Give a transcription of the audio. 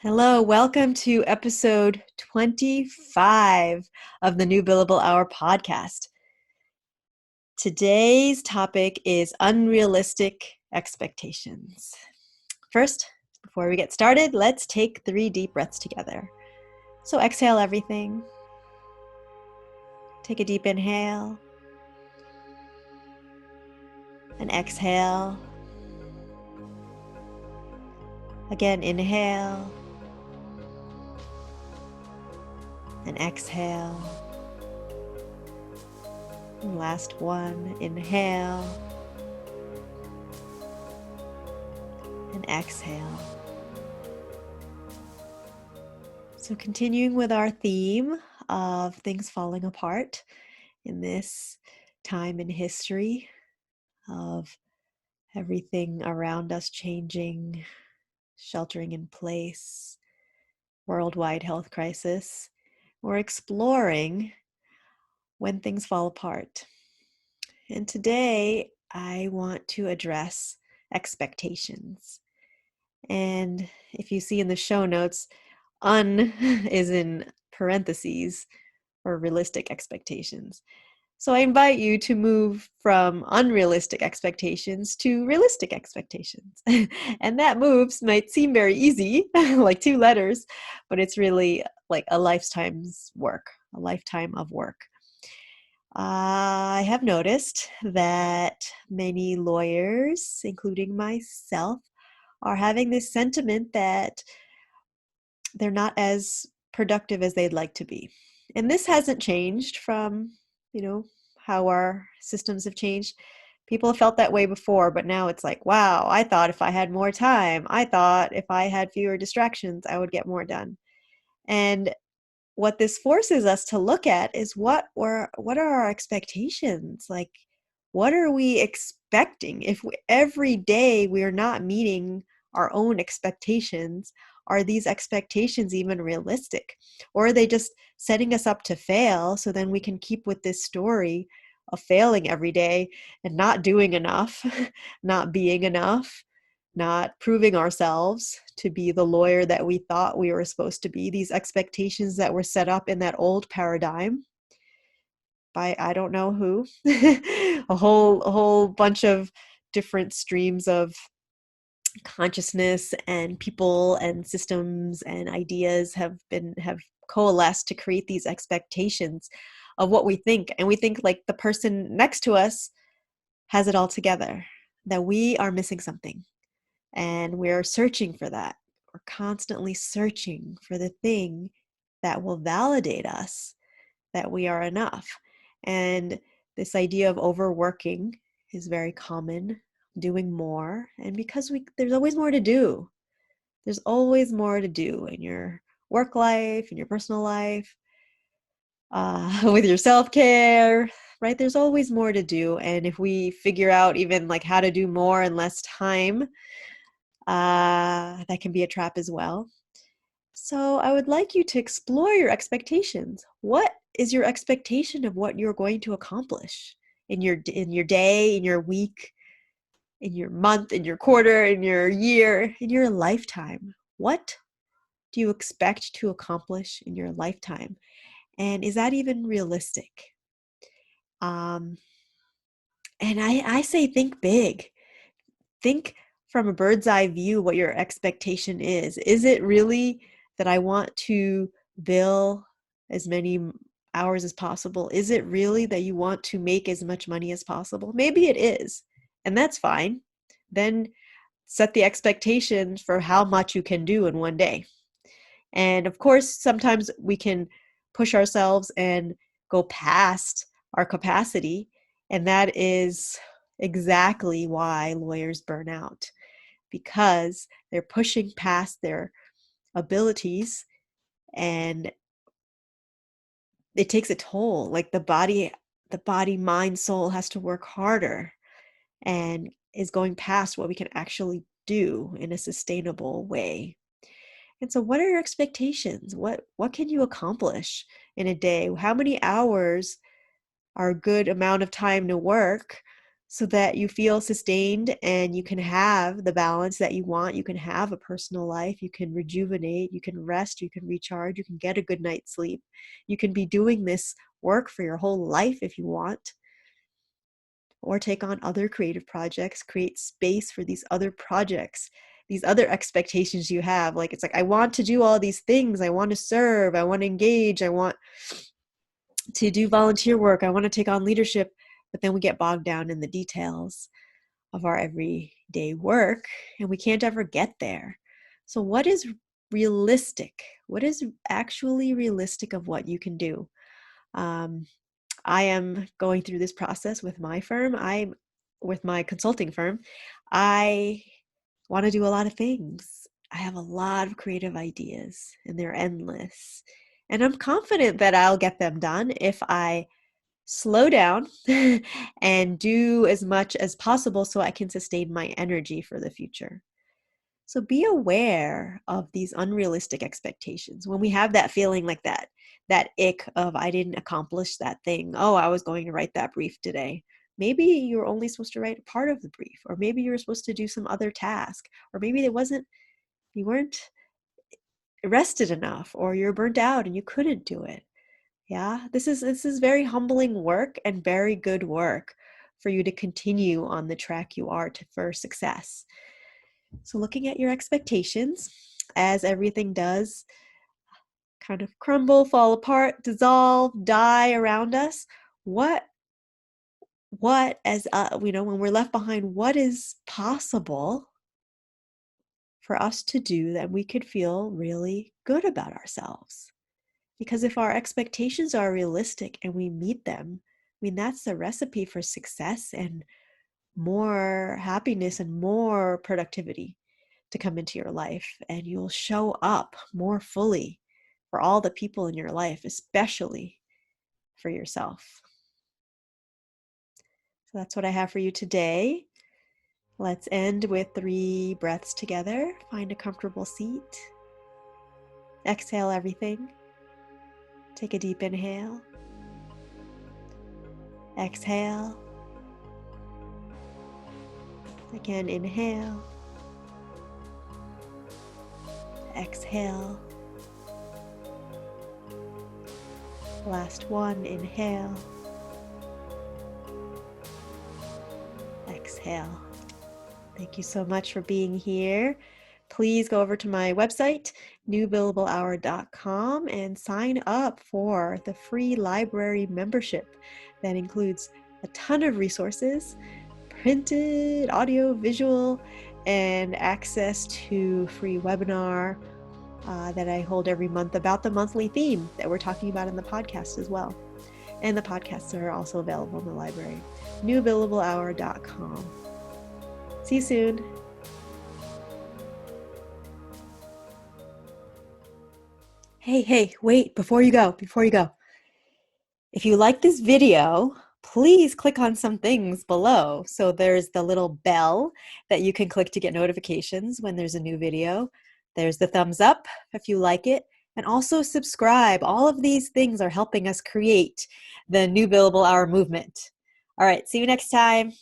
Hello, welcome to episode 25 of the New Billable Hour podcast. Today's topic is unrealistic expectations. First, before we get started, let's take 3 deep breaths together. So exhale everything. Take a deep inhale and exhale. Again, inhale and exhale. And last one, inhale and exhale. So continuing with our theme of things falling apart in this time in history of everything around us changing, sheltering in place, worldwide health crisis, we're exploring when things fall apart. And today I want to address expectations. And if you see in the show notes, is in parentheses for realistic expectations. So I invite you to move from unrealistic expectations to realistic expectations. And that moves might seem very easy, like 2 letters, but it's really like a lifetime of work. I have noticed that many lawyers, including myself, are having this sentiment that they're not as productive as they'd like to be. And this hasn't changed from, how our systems have changed. People have felt that way before, but now it's like, wow, I thought if I had more time, I thought if I had fewer distractions, I would get more done. And what this forces us to look at is what are our expectations? Like, what are we expecting? If every day we are not meeting our own expectations, are these expectations even realistic? Or are they just setting us up to fail so then we can keep with this story of failing every day and not doing enough, not being enough, not proving ourselves to be the lawyer that we thought we were supposed to be, these expectations that were set up in that old paradigm by I don't know who, a whole bunch of different streams of consciousness and people and systems and ideas have coalesced to create these expectations of what we think. And we think like the person next to us has it all together, that we are missing something. And we're searching for that. We're constantly searching for the thing that will validate us that we are enough. And this idea of overworking is very common, doing more. And because there's always more to do. There's always more to do in your work life, in your personal life, with your self-care, right? There's always more to do. And if we figure out even like how to do more in less time, that can be a trap as well. So I would like you to explore your expectations. What is your expectation of what you're going to accomplish in your day, in your week, in your month, in your quarter, in your year, in your lifetime? What do you expect to accomplish in your lifetime? And is that even realistic? And I say think big. Think from a bird's eye view what your expectation is. Is it really that I want to bill as many hours as possible? Is it really that you want to make as much money as possible? Maybe it is, and that's fine. Then set the expectation for how much you can do in one day. And of course, sometimes we can push ourselves and go past our capacity, and that is exactly why lawyers burn out, because they're pushing past their abilities and it takes a toll. Like the body, mind, soul has to work harder and is going past what we can actually do in a sustainable way. And so what are your expectations? What can you accomplish in a day? How many hours are a good amount of time to work so that you feel sustained and you can have the balance that you want. You can have a personal life. You can rejuvenate. You can rest. You can recharge. You can get a good night's sleep. You can be doing this work for your whole life if you want, or take on other creative projects, create space for these other projects, these other expectations you have. Like, it's like, I want to do all these things. I want to serve. I want to engage. I want to do volunteer work. I want to take on leadership. But then we get bogged down in the details of our everyday work and we can't ever get there. So what is realistic? What is actually realistic of what you can do? I am going through this process with my firm. I'm with my consulting firm. I want to do a lot of things. I have a lot of creative ideas and they're endless. And I'm confident that I'll get them done if I slow down and do as much as possible so I can sustain my energy for the future. So be aware of these unrealistic expectations. When we have that feeling like that ick of, I didn't accomplish that thing. Oh, I was going to write that brief today. Maybe you were only supposed to write a part of the brief, or maybe you were supposed to do some other task, or maybe you weren't rested enough, or you're burnt out and you couldn't do it. Yeah, this is very humbling work and very good work for you to continue on the track you are for success. So looking at your expectations, as everything does kind of crumble, fall apart, dissolve, die around us, what as when we're left behind, what is possible for us to do that we could feel really good about ourselves? Because if our expectations are realistic and we meet them, I mean, that's the recipe for success and more happiness and more productivity to come into your life. And you'll show up more fully for all the people in your life, especially for yourself. So that's what I have for you today. Let's end with 3 breaths together. Find a comfortable seat. Exhale everything. Take a deep inhale. Exhale. Again, inhale. Exhale. Last one, inhale. Exhale. Thank you so much for being here. Please go over to my website, newbillablehour.com, and sign up for the free library membership that includes a ton of resources, printed, audio, visual, and access to free webinar that I hold every month about the monthly theme that we're talking about in the podcast as well. And the podcasts are also available in the library. newbillablehour.com. See you soon. Hey, wait, before you go. If you like this video, please click on some things below. So there's the little bell that you can click to get notifications when there's a new video. There's the thumbs up if you like it, and also subscribe. All of these things are helping us create the New Billable Hour movement. All right, see you next time.